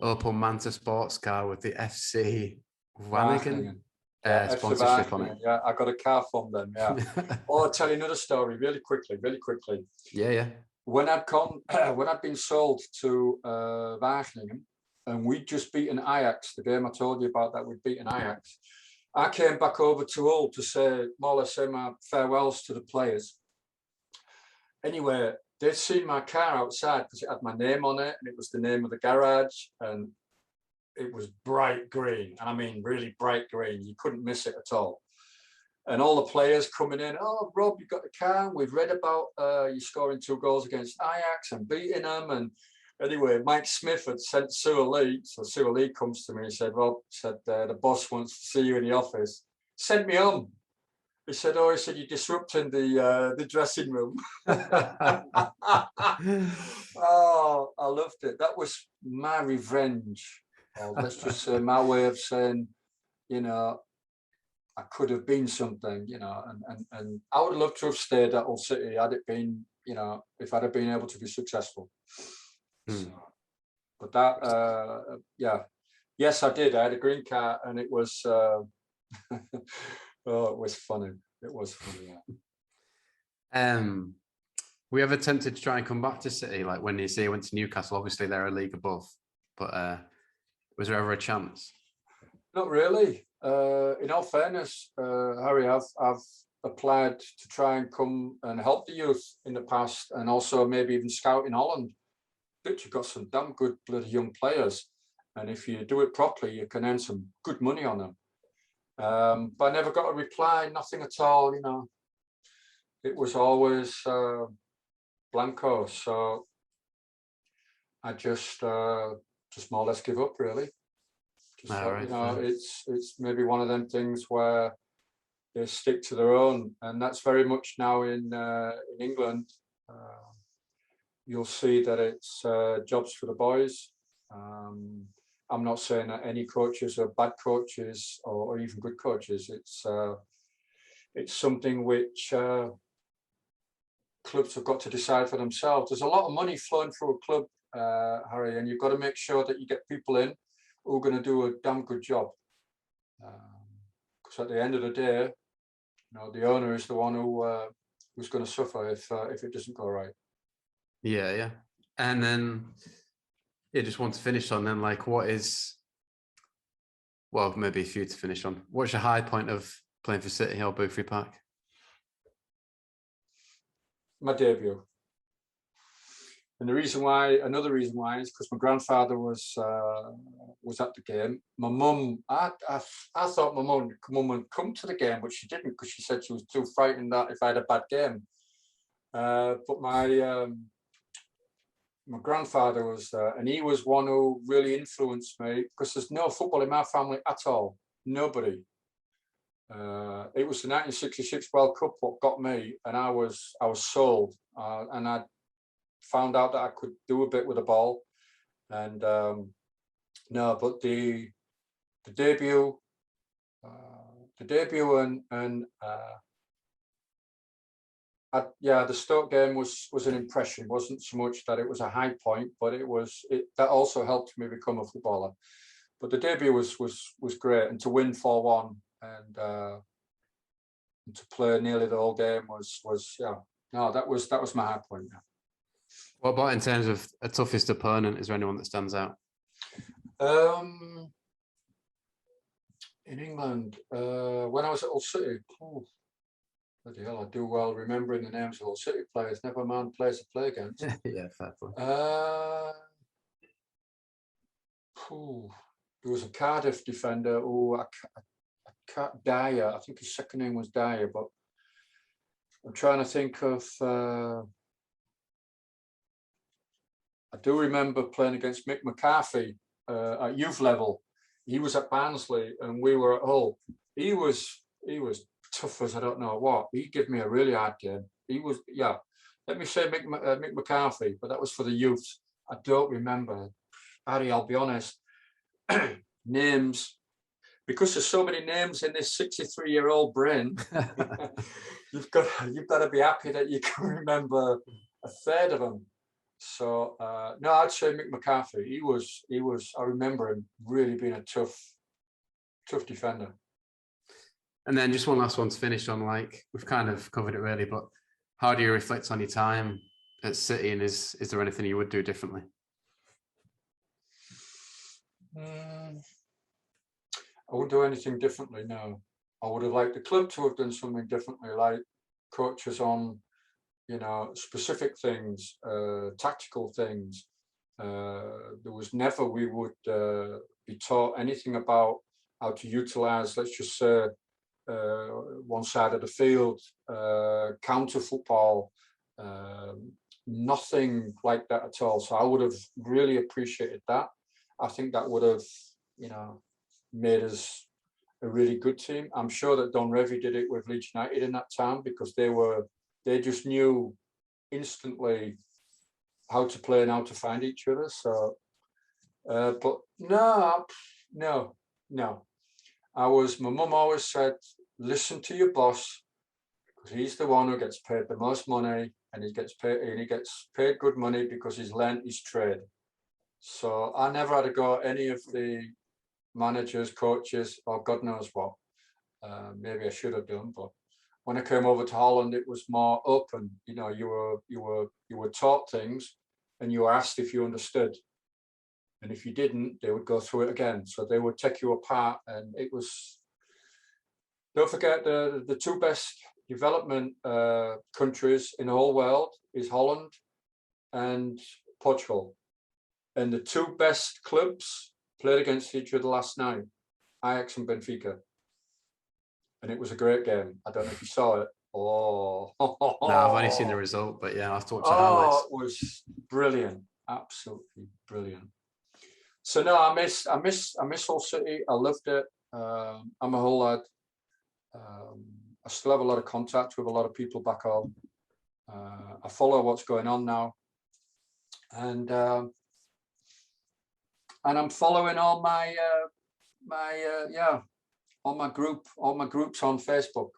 Opel Manta sports car with the FC Wageningen sponsorship on it. Yeah, I got a car from them. Yeah. Oh, I'll tell you another story really quickly. Yeah. When I'd been sold to Wageningen, and we'd just beaten Ajax, the game I told you about that we'd beaten Ajax, I came back over to Hull to say, more or less, say my farewells to the players. Anyway, they'd seen my car outside because it had my name on it, and it was the name of the garage, and it was bright green. And I mean, really bright green. You couldn't miss it at all. And all the players coming in, oh, Rob, you got the car. We've read about you scoring 2 goals against Ajax and beating them. And anyway, Mike Smith had sent Sue Lee. So Sue Lee comes to me and said, Rob, the boss wants to see you in the office. Sent me on. He said, you're disrupting the dressing room. Oh, I loved it. That was my revenge. Or let's just say my way of saying, I could have been something, and I would love to have stayed at Hull City had it been, if I'd have been able to be successful. So, but that, yes, I did. I had a green car, and it was, oh, it was funny. It was funny. Yeah. We ever tempted to try and come back to City, like when you say you went to Newcastle? Obviously, they're a league above, but was there ever a chance? Not really. In all fairness, Harry, I've applied to try and come and help the youth in the past, and also maybe even scout in Holland. But you've got some damn good bloody young players, and if you do it properly, you can earn some good money on them. But I never got a reply, nothing at all. You know, it was always blanco. So I just more or less give up, really. Just Right, you know, fair. it's maybe one of them things where they stick to their own, and that's very much now in England. You'll see that it's jobs for the boys. I'm not saying that any coaches are bad coaches or even good coaches. It's something which clubs have got to decide for themselves. There's a lot of money flowing through a club, Harry, and you've got to make sure that you get people in who are going to do a damn good job. Because at the end of the day, you know, the owner is the one who's going to suffer if it doesn't go right. Yeah, yeah. And then, yeah, just want to finish on then, like, what is, well, maybe a few to finish on. What's your high point of playing for City or Boothferry Park? My debut. And the reason why, another reason why, is because my grandfather was at the game. My mum, I thought my mum would come to the game, but she didn't, because she said she was too frightened that if I had a bad game. But my grandfather was there, and he was one who really influenced me, because there's no football in my family at all. Nobody. It was the 1966 World Cup what got me, and I was sold, and I found out that I could do a bit with the ball. And no, but the debut and the Stoke game was an impression. It wasn't so much that it was a high point, but that also helped me become a footballer. But the debut was great, and to win 4-1 and to play nearly the whole game was that was my high point. Yeah. What about in terms of a toughest opponent? Is there anyone that stands out? In England, when I was at Hull City, bloody hell, I do well remembering the names of Hull City players, never mind players to play against. Yeah, fair play. There was a Cardiff defender who Dyer, I think his second name was Dyer, but I'm trying to think of. I do remember playing against Mick McCarthy at youth level. He was at Barnsley and we were at Hull. He was tough as I don't know what. He gave me a really hard game. He was, let me say Mick McCarthy, but that was for the youth. I don't remember. Harry, I'll be honest. Names, because there's so many names in this 63-year-old brain, you've got to be happy that you can remember a third of them. So no, I'd say Mick McCarthy. He was. I remember him really being a tough defender. And then just one last one to finish on. Like, we've kind of covered it really, but how do you reflect on your time at City, and is there anything you would do differently? I wouldn't do anything differently. No, I would have liked the club to have done something differently, like coaches on, specific things, tactical things. There was never we would be taught anything about how to utilize, let's just say, one side of the field, counter football, nothing like that at all. So I would have really appreciated that. I think that would have, made us a really good team. I'm sure that Don Revie did it with Leeds United in that time, because they just knew instantly how to play and how to find each other. So, but no. My mum always said, listen to your boss, because he's the one who gets paid the most money, and he gets paid good money because he's learned his trade. So I never had to go any of the managers, coaches, or God knows what. Maybe I should have done, but when I came over to Holland, it was more open. You know, you were taught things, and you were asked if you understood. And if you didn't, they would go through it again. So they would take you apart, and it was. Don't forget the two best development countries in the whole world is Holland and Portugal, and the two best clubs played against each other last night, Ajax and Benfica, and it was a great game. I don't know if you saw it. Oh, No, I've only seen the result, but yeah, I have to watch the highlights. it was brilliant, absolutely brilliant. So no, I miss Hull City. I loved it. I'm a Hull lad. I still have a lot of contact with a lot of people back home. I follow what's going on now, and I'm following all my all my groups on Facebook.